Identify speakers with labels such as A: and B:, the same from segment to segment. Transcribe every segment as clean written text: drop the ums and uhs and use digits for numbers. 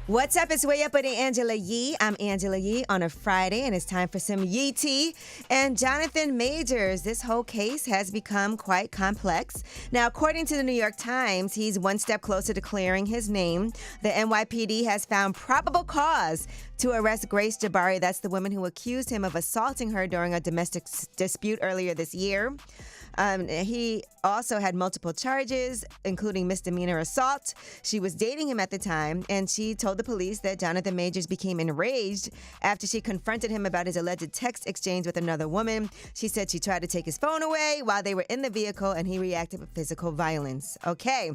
A: What's up? It's Way Up with Angela Yee. I'm Angela Yee on a Friday, and it's time for some Yee tea. And Jonathan Majors, this whole case has become quite complex. Now, according to the New York Times, he's one step closer to clearing his name. The NYPD has found probable cause to arrest Grace Jabbari. That's the woman who accused him of assaulting her during a domestic dispute earlier this year. He also had multiple charges, including misdemeanor assault. She was dating him at the time, and she told the police that Jonathan Majors became enraged after she confronted him about his alleged text exchange with another woman. She said she tried to take his phone away while they were in the vehicle, and he reacted with physical violence. Okay.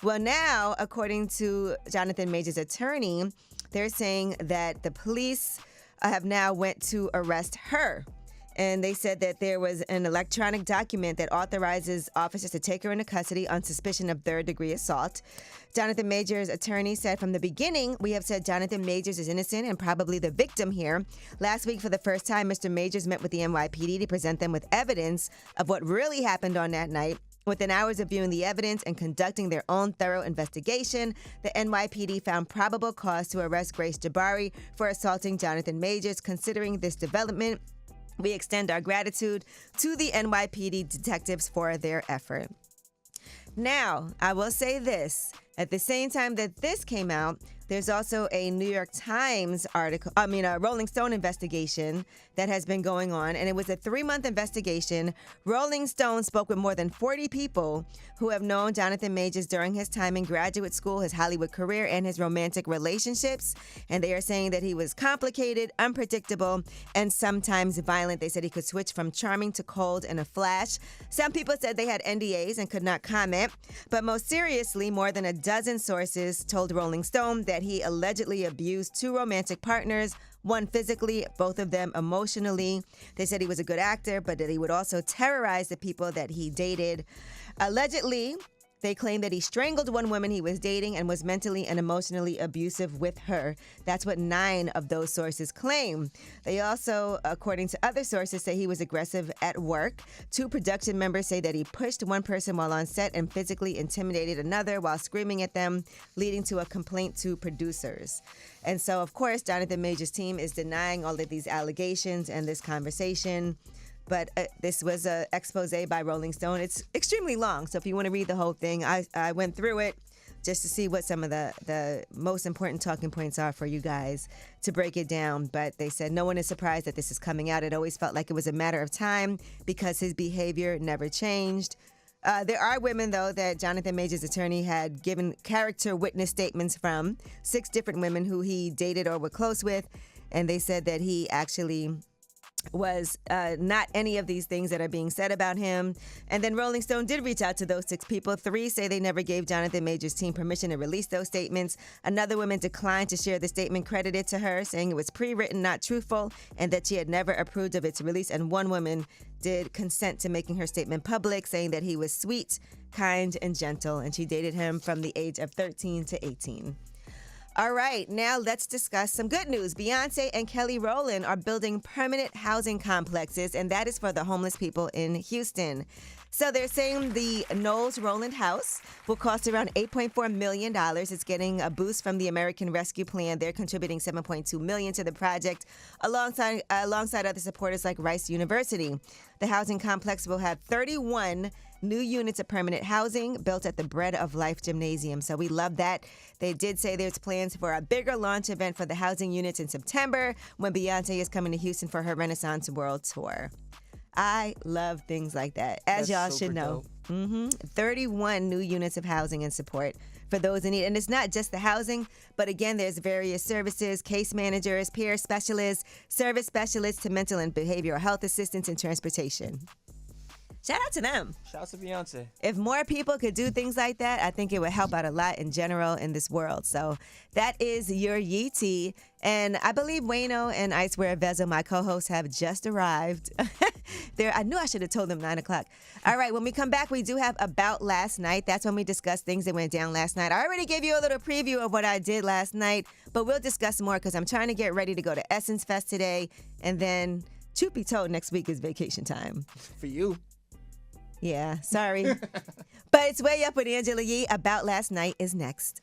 A: Well, now, according to Jonathan Majors' attorney, they're saying that the police have now went to arrest her. And they said that there was an electronic document that authorizes officers to take her into custody on suspicion of third-degree assault. Jonathan Majors' attorney said, from the beginning, we have said Jonathan Majors is innocent and probably the victim here. Last week, for the first time, Mr. Majors met with the NYPD to present them with evidence of what really happened on that night. Within hours of viewing the evidence and conducting their own thorough investigation, the NYPD found probable cause to arrest Grace Jabbari for assaulting Jonathan Majors. Considering this development, we extend our gratitude to the NYPD detectives for their effort. Now, I will say this. At the same time that this came out, there's also a New York Times article, a Rolling Stone investigation that has been going on, and it was a 3-month investigation. Rolling Stone spoke with more than 40 people who have known Jonathan Majors during his time in graduate school, his Hollywood career, and his romantic relationships. And they are saying that he was complicated, unpredictable, and sometimes violent. They said he could switch from charming to cold in a flash. Some people said they had NDAs and could not comment. But most seriously, more than a dozen sources told Rolling Stone that he allegedly abused 2 romantic partners, one physically, both of them emotionally. They said he was a good actor, but that he would also terrorize the people that he dated. Allegedly, they claim that he strangled one woman he was dating and was mentally and emotionally abusive with her. That's what 9 of those sources claim. They also, according to other sources, say he was aggressive at work. 2 production members say that he pushed one person while on set and physically intimidated another while screaming at them, leading to a complaint to producers. And so, of course, Jonathan Majors' team is denying all of these allegations and this conversation. But this was an expose by Rolling Stone. It's extremely long, so if you want to read the whole thing, I went through it just to see what some of the most important talking points are for you guys to break it down. But they said no one is surprised that this is coming out. It always felt like it was a matter of time because his behavior never changed. There are women, though, that Jonathan Majors' attorney had given character witness statements from, 6 different women who he dated or were close with, and they said that he actually was not any of these things that are being said about him. And then Rolling Stone did reach out to those 6 people. 3 say they never gave Jonathan Majors' team permission to release those statements. Another woman declined to share the statement credited to her, saying it was pre-written, not truthful, and that she had never approved of its release. And one woman did consent to making her statement public, saying that he was sweet, kind, and gentle, and she dated him from the age of 13 to 18. All right, now let's discuss some good news. Beyonce and Kelly Rowland are building permanent housing complexes, and that is for the homeless people in Houston. So they're saying the Knowles Rowland House will cost around $8.4 million. It's getting a boost from the American Rescue Plan. They're contributing $7.2 million to the project alongside other supporters like Rice University. The housing complex will have 31 new units of permanent housing built at the Bread of Life Gymnasium. So we love that. They did say there's plans for a bigger launch event for the housing units in September when Beyonce is coming to Houston for her Renaissance World Tour. I love things like that, as y'all should know. 31 new units of housing and support for those in need. And it's not just the housing, but again, there's various services, case managers, peer specialists, service specialists to mental and behavioral health assistance and transportation. Shout out to them.
B: Shout out to Beyonce.
A: If more people could do things like that, I think it would help out a lot in general in this world. So that is your Yee tea. And I believe Wayno and Icewear Vezo, my co-hosts, have just arrived. I knew I should have told them 9 o'clock. All right, when we come back, we do have About Last Night. That's when we discuss things that went down last night. I already gave you a little preview of what I did last night, but we'll discuss more because I'm trying to get ready to go to Essence Fest today. And then, truth be told, next week is vacation time.
B: For you.
A: Yeah, sorry. But it's Way Up with Angela Yee. About Last Night is next.